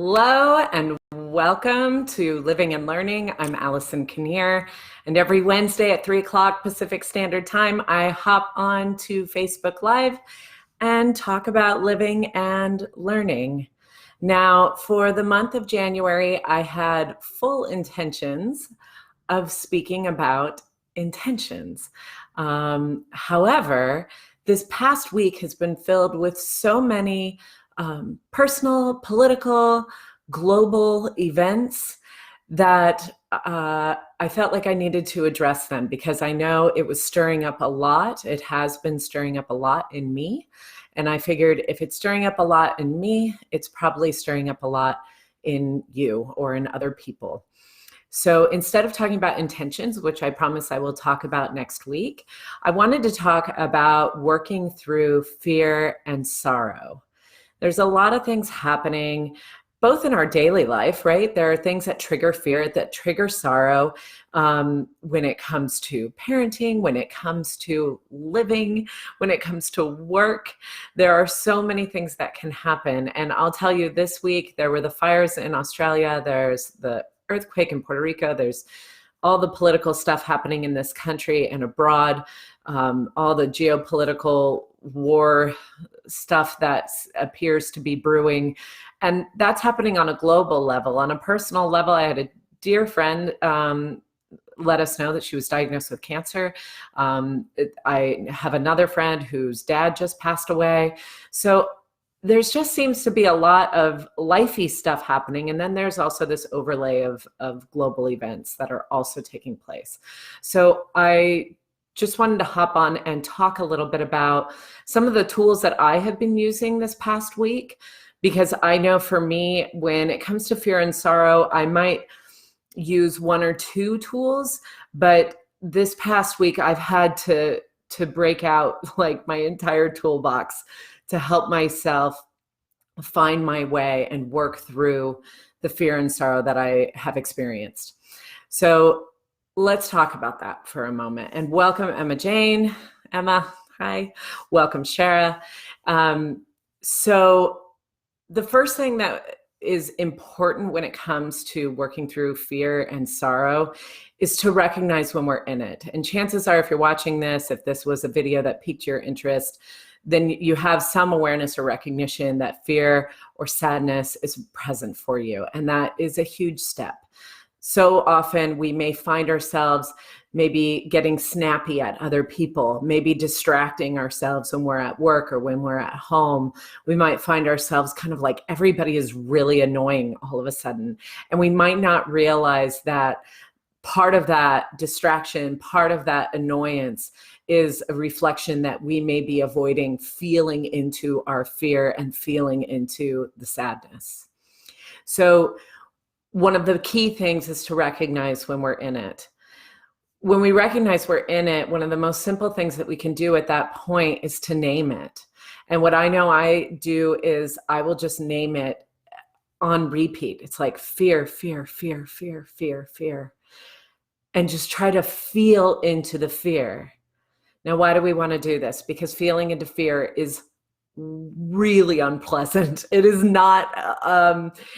Hello and welcome to Living and Learning. I'm Allison Kinnear, and every Wednesday at 3 o'clock Pacific Standard Time, I hop on to Facebook Live and talk about living and learning. Now, for the month of January, I had full intentions of speaking about intentions. However, this past week has been filled with so many personal, political, global events that I felt like I needed to address them because I know it was stirring up a lot. It has been stirring up a lot in me. And I figured if it's stirring up a lot in me, it's probably stirring up a lot in you or in other people. So instead of talking about intentions, which I promise I will talk about next week, I wanted to talk about working through fear and sorrow. There's a lot of things happening both in our daily life, right? There are things that trigger fear, that trigger sorrow when it comes to parenting, when it comes to living, when it comes to work. There are so many things that can happen. And I'll tell you, this week, there were the fires in Australia, there's the earthquake in Puerto Rico, there's all the political stuff happening in this country and abroad, all the geopolitical war stuff that appears to be brewing. And that's happening on a global level. On a personal level, I had a dear friend let us know that she was diagnosed with cancer. I have another friend whose dad just passed away. So there just seems to be a lot of lifey stuff happening. And then there's also this overlay of global events that are also taking place. So I just wanted to hop on and talk a little bit about some of the tools that I have been using this past week, because I know for me, when it comes to fear and sorrow, I might use one or two tools, but this past week I've had to break out like my entire toolbox to help myself find my way and work through the fear and sorrow that I have experienced. So let's talk about that for a moment. And welcome, Emma Jane. Emma, hi. Welcome, Shara. So the first thing that is important when it comes to working through fear and sorrow is to recognize when we're in it. And chances are, if you're watching this, if this was a video that piqued your interest, then you have some awareness or recognition that fear or sadness is present for you. And that is a huge step. So often we may find ourselves maybe getting snappy at other people, maybe distracting ourselves when we're at work or when we're at home. We might find ourselves kind of like everybody is really annoying all of a sudden. And we might not realize that part of that distraction, part of that annoyance is a reflection that we may be avoiding feeling into our fear and feeling into the sadness. So one of the key things is to recognize when we're in it. When we recognize we're in it, one of the most simple things that we can do at that point is to name it. And what I know I do is I will just name it on repeat. It's like fear, fear, fear, fear, fear, fear. And just try to feel into the fear. Now, why do we want to do this? Because feeling into fear is really unpleasant. It is not,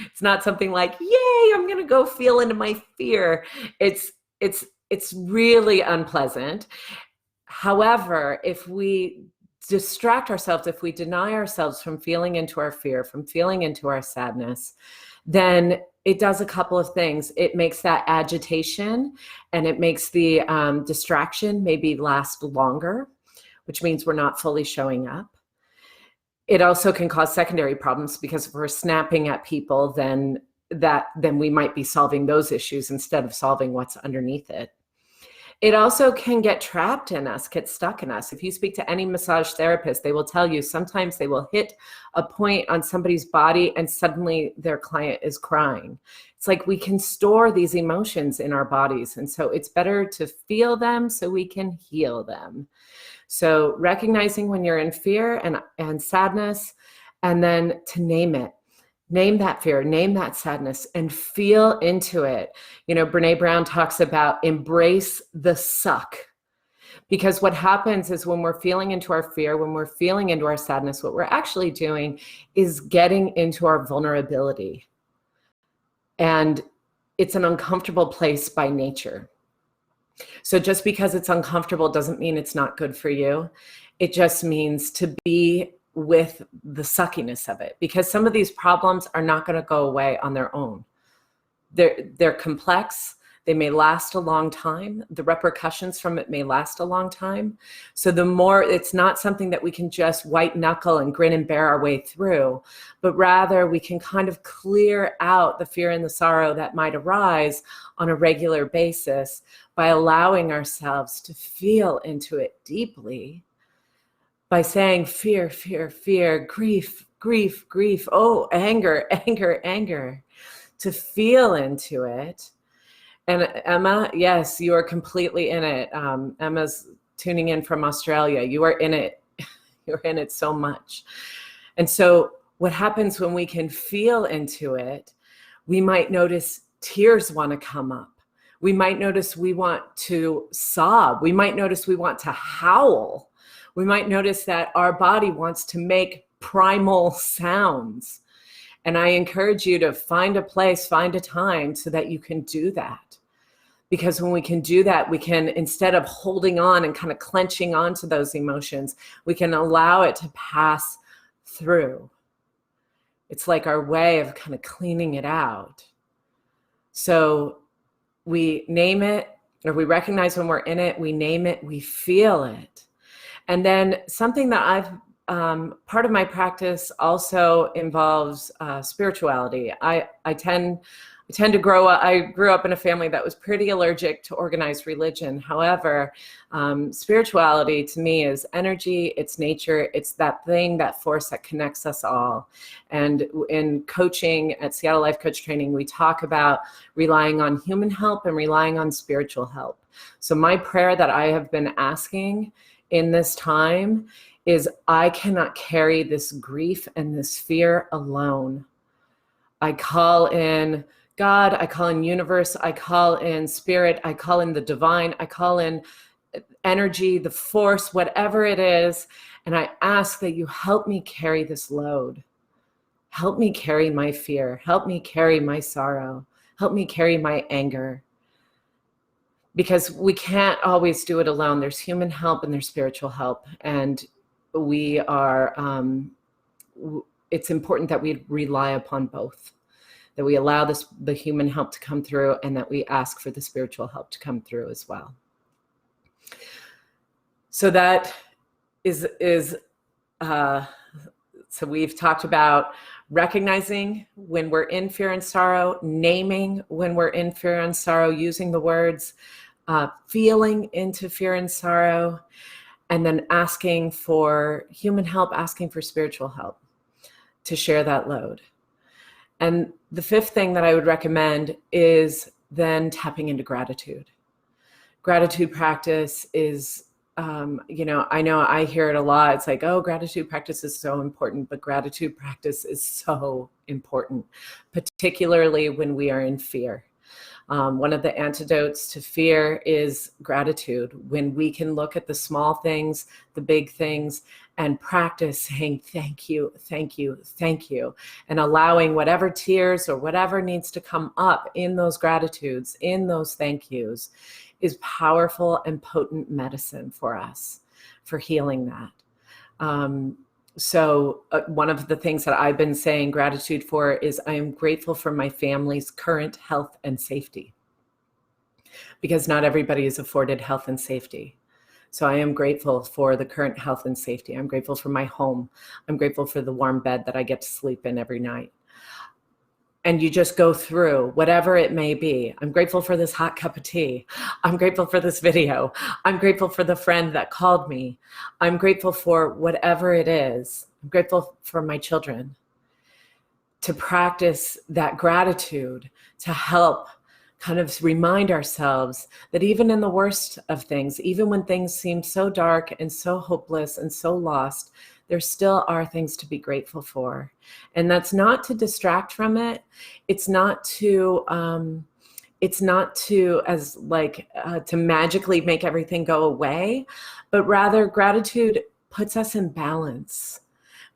it's not something like, yay, I'm going to go feel into my fear. It's really unpleasant. However, if we distract ourselves, if we deny ourselves from feeling into our fear, from feeling into our sadness, then it does a couple of things. It makes that agitation and it makes the distraction maybe last longer, which means we're not fully showing up. It also can cause secondary problems because if we're snapping at people, then we might be solving those issues instead of solving what's underneath it. It also can get trapped in us, get stuck in us. If you speak to any massage therapist, they will tell you sometimes they will hit a point on somebody's body and suddenly their client is crying. It's like we can store these emotions in our bodies. And so it's better to feel them so we can heal them. So recognizing when you're in fear and sadness, and then to name it. Name that fear, name that sadness, and feel into it. You know, Brene Brown talks about embrace the suck. Because what happens is when we're feeling into our fear, when we're feeling into our sadness, what we're actually doing is getting into our vulnerability. And it's an uncomfortable place by nature. So just because it's uncomfortable doesn't mean it's not good for you. It just means to be with the suckiness of it, because some of these problems are not going to go away on their own. They're complex. They may last a long time. The repercussions from it may last a long time. So the more, it's not something that we can just white knuckle and grin and bear our way through, but rather we can kind of clear out the fear and the sorrow that might arise on a regular basis by allowing ourselves to feel into it deeply, by saying fear, fear, fear, grief, grief, grief, oh, anger, anger, anger, to feel into it. And Emma, yes, you are completely in it. Emma's tuning in from Australia. You are in it. You're in it so much. And so what happens when we can feel into it, we might notice tears want to come up. We might notice we want to sob. We might notice we want to howl. We might notice that our body wants to make primal sounds. And I encourage you to find a place, find a time so that you can do that. Because when we can do that, we can, instead of holding on and kind of clenching onto those emotions, we can allow it to pass through. It's like our way of kind of cleaning it out. So we name it, or we recognize when we're in it, we name it, we feel it. And then something that part of my practice also involves spirituality. I grew up in a family that was pretty allergic to organized religion. However, spirituality to me is energy, it's nature, it's that thing, that force that connects us all. And in coaching at Seattle Life Coach Training, we talk about relying on human help and relying on spiritual help. So my prayer that I have been asking in this time is, I cannot carry this grief and this fear alone. I call in God, I call in universe, I call in spirit, I call in the divine, I call in energy, the force, whatever it is, and I ask that you help me carry this load. Help me carry my fear. Help me carry my sorrow. Help me carry my anger. Because we can't always do it alone. There's human help and there's spiritual help. And we are, it's important that we rely upon both. That we allow the human help to come through, and that we ask for the spiritual help to come through as well. So that is so we've talked about recognizing when we're in fear and sorrow, naming when we're in fear and sorrow, using the words, feeling into fear and sorrow, and then asking for human help, asking for spiritual help to share that load. And the fifth thing that I would recommend is then tapping into gratitude. Gratitude practice is, I know I hear it a lot. It's like, oh, gratitude practice is so important, but gratitude practice is so important, particularly when we are in fear. One of the antidotes to fear is gratitude. When we can look at the small things, the big things, and practice saying, thank you, thank you, thank you, and allowing whatever tears or whatever needs to come up in those gratitudes, in those thank yous, is powerful and potent medicine for us, for healing that. So one of the things that I've been saying gratitude for is, I am grateful for my family's current health and safety, because not everybody is afforded health and safety. So I am grateful for the current health and safety. I'm grateful for my home. I'm grateful for the warm bed that I get to sleep in every night. And you just go through whatever it may be. I'm grateful for this hot cup of tea. I'm grateful for this video. I'm grateful for the friend that called me. I'm grateful for whatever it is. I'm grateful for my children. To practice that gratitude, to help kind of remind ourselves that even in the worst of things, even when things seem so dark and so hopeless and so lost, there still are things to be grateful for. And that's not to distract from it. It's not to to magically make everything go away, but rather gratitude puts us in balance.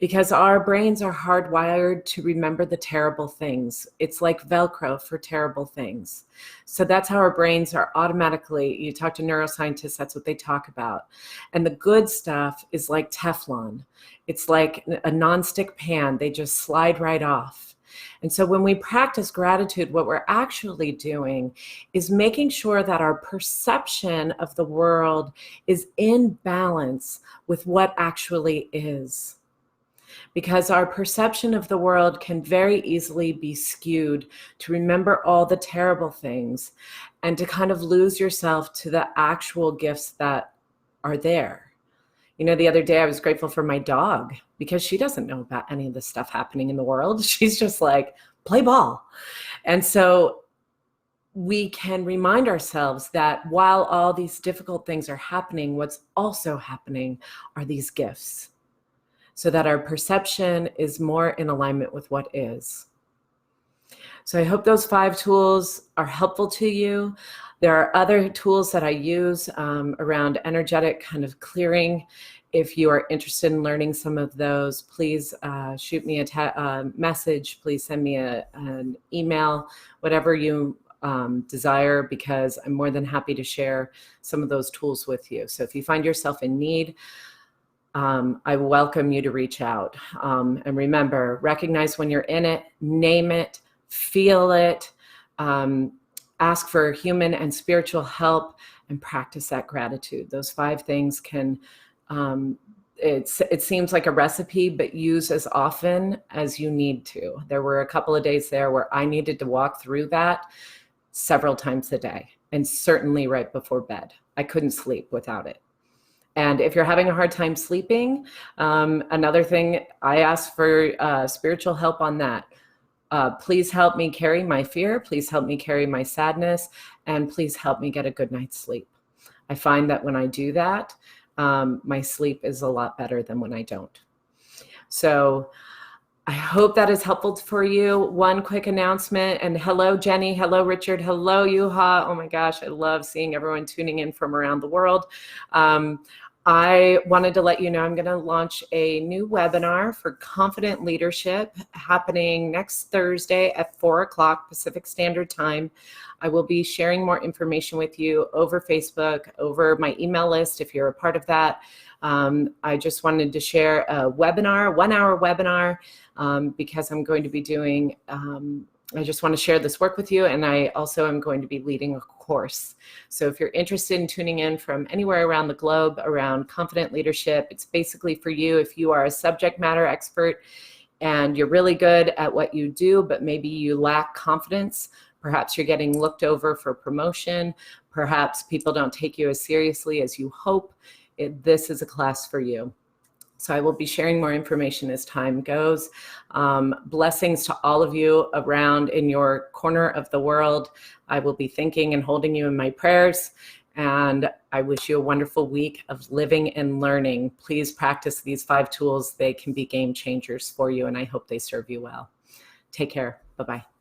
because our brains are hardwired to remember the terrible things. It's like Velcro for terrible things. So that's how our brains are automatically, you talk to neuroscientists, that's what they talk about. And the good stuff is like Teflon. It's like a nonstick pan. They just slide right off. And so when we practice gratitude, what we're actually doing is making sure that our perception of the world is in balance with what actually is. Because our perception of the world can very easily be skewed to remember all the terrible things and to kind of lose yourself to the actual gifts that are there. You know, the other day I was grateful for my dog because she doesn't know about any of the stuff happening in the world. She's just like, play ball. And so we can remind ourselves that while all these difficult things are happening, what's also happening are these gifts, so that our perception is more in alignment with what is. So I hope those 5 tools are helpful to you. There are other tools that I use around energetic kind of clearing. If you are interested in learning some of those, please shoot me a message. Please send me an email, whatever you desire, because I'm more than happy to share some of those tools with you. So if you find yourself in need, I welcome you to reach out. And remember, recognize when you're in it, name it, feel it, ask for human and spiritual help, and practice that gratitude. Those 5 things can, it seems like a recipe, but use as often as you need to. There were a couple of days there where I needed to walk through that several times a day, and certainly right before bed. I couldn't sleep without it. And if you're having a hard time sleeping, another thing, I ask for spiritual help on that. Please help me carry my fear. Please help me carry my sadness. And please help me get a good night's sleep. I find that when I do that, my sleep is a lot better than when I don't. So I hope that is helpful for you. One quick announcement, and hello, Jenny. Hello, Richard. Hello, Yuha. Oh my gosh, I love seeing everyone tuning in from around the world. I wanted to let you know I'm going to launch a new webinar for Confident Leadership happening next Thursday at 4 o'clock Pacific Standard Time. I will be sharing more information with you over Facebook, over my email list if you're a part of that. I just wanted to share a webinar, 1-hour webinar, because I'm going to be doing, I just want to share this work with you, and I also am going to be leading a course. So if you're interested in tuning in from anywhere around the globe around confident leadership, it's basically for you if you are a subject matter expert and you're really good at what you do, but maybe you lack confidence. Perhaps you're getting looked over for promotion. Perhaps people don't take you as seriously as you hope. This is a class for you. So I will be sharing more information as time goes. Blessings to all of you around in your corner of the world. I will be thinking and holding you in my prayers. And I wish you a wonderful week of living and learning. Please practice these 5 tools. They can be game changers for you, and I hope they serve you well. Take care. Bye-bye.